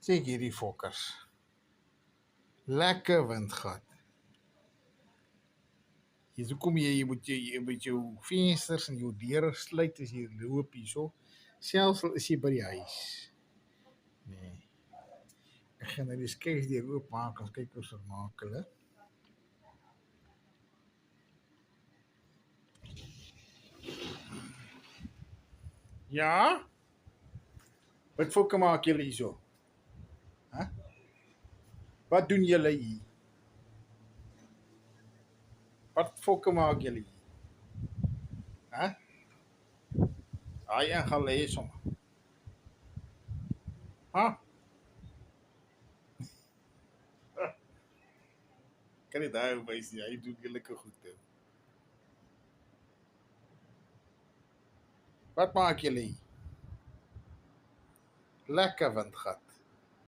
Check hierdie fokkers. Lekker windgat. Hier hoekom jy moet jou vensters en jou deure sluit as jy loop hierso. Selfs al is jy by die huis. Nee. Ek gaan nou die skuisdeur oopmaak en kyk hoe se maak hulle. Ja? Wat fokke maak julle hierso? Hæ? Wat doen julle hier? Wat fokke maak julle hier? Hæ? Daai een gaan lê sommer. Hæ? Kan nie daai ou wys nie. Hy doen gelukkig goed. Wat maak julle hier? Lekker windgat.